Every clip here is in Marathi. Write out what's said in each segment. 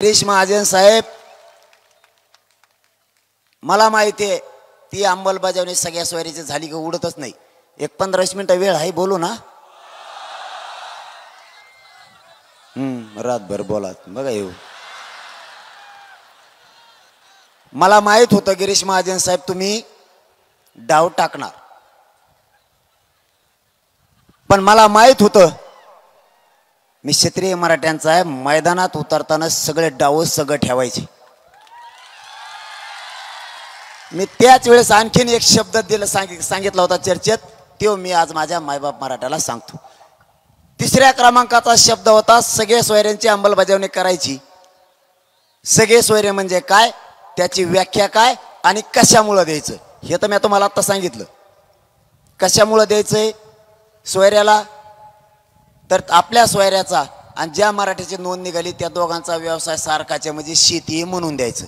गिरीश महाजन साहेब, मला माहिती आहे ती अंमलबजावणी सगळ्या सोयरीची झाली की उडतच नाही. एक 15-20 मिनिटं वेळ आहे, बोलू ना. रातभर बोलात बघा येऊ. मला माहित होतं गिरीश महाजन साहेब तुम्ही डाव टाकणार, पण मला माहित होतं मी क्षेत्रीय मराठ्यांचा आहे, मैदानात उतरताना सगळे डाव सगळं ठेवायचे. मी त्याच वेळेस आणखीन एक शब्द सांगितला होता चर्चेत, तो मी आज माझ्या मायबाप मराठ्याला सांगतो. 3ऱ्या क्रमांकाचा शब्द होता सगळे सोयऱ्यांची अंमलबजावणी करायची. सगळे सोयरे म्हणजे काय, त्याची व्याख्या काय आणि कशामुळे द्यायचं हे तर मी तुम्हाला आता सांगितलं. कशामुळे द्यायचंय सोयऱ्याला, तर आपल्या सोयऱ्याचा आणि ज्या मराठ्याची नोंद निघाली त्या दोघांचा व्यवसाय सारखाचे म्हणजे शेती म्हणून द्यायचं.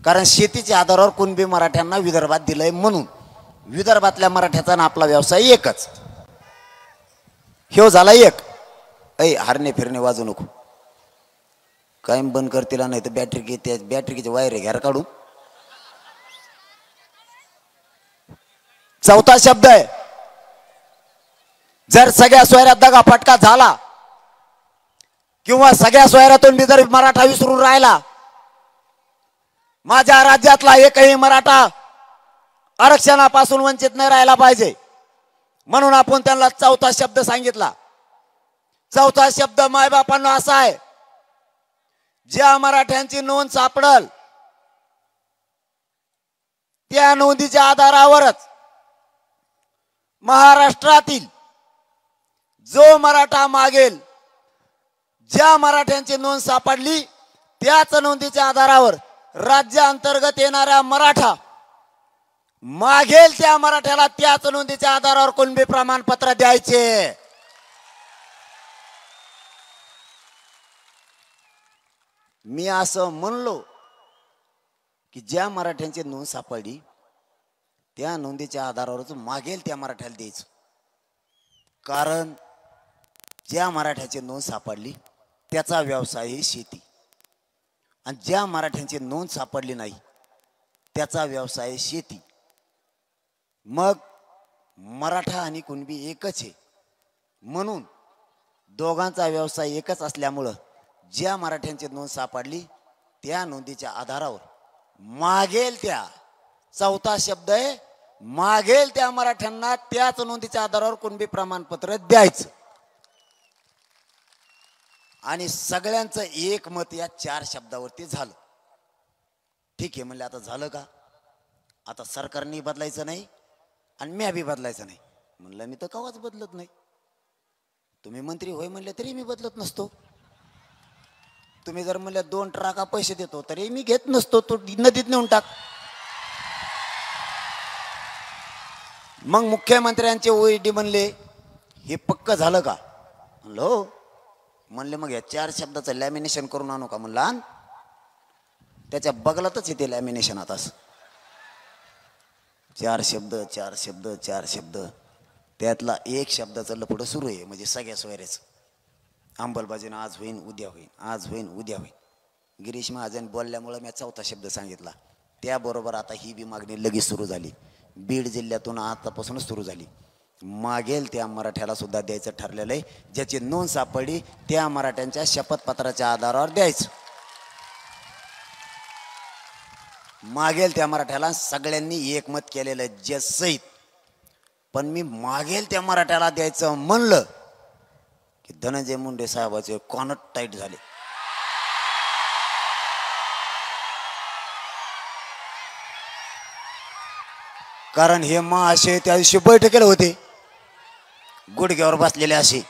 कारण शेतीच्या आधारावर कुणबी मराठ्यांना विदर्भात दिलंय म्हणून विदर्भातल्या मराठ्याचा ना आपला व्यवसाय एकच. ह्यो झाला एक. हरणे फिरणे वाजू नको, कायम बंद करतील नाही तर बॅटरीचे वायर घ्यार काढू. चौथा शब्द आहे, जर सगळ्या सोयऱ्यात दगा फटका झाला किंवा सगळ्या सोयऱ्यातून मी जर मराठा विसरून राहिला, माझ्या राज्यातला एकही मराठा आरक्षणापासून वंचित नाही राहायला पाहिजे, म्हणून आपण त्यांना चौथा शब्द सांगितला. चौथा शब्द मायबापांना असा आहे, ज्या मराठ्यांची नोंद सापडल त्या नोंदीच्या आधारावरच महाराष्ट्रातील जो मराठा मागेल, ज्या मराठ्यांची नोंद सापडली त्याच नोंदीच्या आधारावर राज्यांतर्गत येणाऱ्या मराठा मागेल त्या मराठ्याला त्याच नोंदीच्या आधारावर कुणबी प्रमाणपत्र द्यायचे. मी असं म्हणलो की ज्या मराठ्यांची नोंद सापडली त्या नोंदीच्या आधारावरच मागेल त्या मराठ्याला द्यायचं. कारण ज्या मराठ्याची नोंद सापडली त्याचा व्यवसाय ही शेती, आणि ज्या मराठ्यांची नोंद सापडली नाही त्याचा व्यवसाय शेती. मग मराठा आणि कुणबी एकच आहे, म्हणून दोघांचा व्यवसाय एकच असल्यामुळं ज्या मराठ्यांची नोंद सापडली त्या नोंदीच्या आधारावर मागेल त्या, चौथा शब्द आहे, मागेल त्या मराठ्यांना त्याच नोंदीच्या आधारावर कुणबी प्रमाणपत्र द्यायचं. आणि सगळ्यांचं एक मत या 4 शब्दावरती झालं. ठीक आहे म्हणले, आता झालं का, आता सरकारने बदलायचं नाही आणि मी बी बदलायचं नाही. म्हणलं मी तर कवाच बदलत नाही. तुम्ही मंत्री होय म्हणले तरी मी बदलत नसतो. तुम्ही जर म्हणले 2 ट्रका पैसे देतो तरी मी घेत नसतो, तो नदीत नेऊन टाक. मग मुख्यमंत्र्यांचे ओईडी म्हणले हे पक्क झालं का, म्हणलं हो. म्हणले मग या 4 शब्दाचं लॅमिनेशन करून आणू का, म्हणलं आण. त्याच्या बगलातच येते लॅमिनेशन. आता 4 शब्द 4 शब्द 4 शब्द, त्यातला एक शब्दाचं लफडं सुरू आहे, म्हणजे सगळ्या सोयऱ्याचं. अंमलबजावणी आज होईन उद्या होईन, आज होईन उद्या होईन. गिरीश महाजन बोलल्यामुळे मी चौथा शब्द सांगितला. त्याबरोबर आता ही बी मागणी लगेच सुरू झाली. बीड जिल्ह्यातून आतापासूनच सुरू झाली. मागेल त्या मराठ्याला सुद्धा द्यायचं ठरलेलं आहे. ज्याची नोंद सापडली त्या मराठ्यांच्या शपथपत्राच्या आधारावर द्यायचं. मागेल त्या मराठ्याला सगळ्यांनी एकमत केलेलं जज सहित. पण मी मागेल त्या मराठ्याला द्यायचं म्हणलं की धनंजय मुंडे साहेबाचे कॉनट टाईट झाले. कारण हे असे त्या दिवशी बैठकीला होते, गुडघ्यावर बसलेले असे.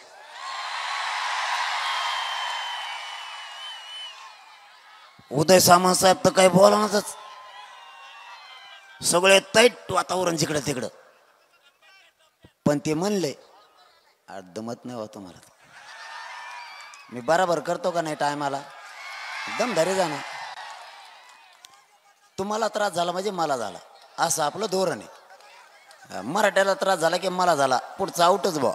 उदय सामंत साहेब तर काही बोलणारच, सगळे टाईट वातावरण जिकडं तिकडं. पण ते म्हणले दमत नाही होतं मला, मी बराबर करतो का नाही टायमाला, दमदारी जाणार. तुम्हाला त्रास झाला म्हणजे मला झाला, असं आपलं धोरण आहे. मराठ्याला त्रास झाला की मला झाला, पुढचा आउटच बा.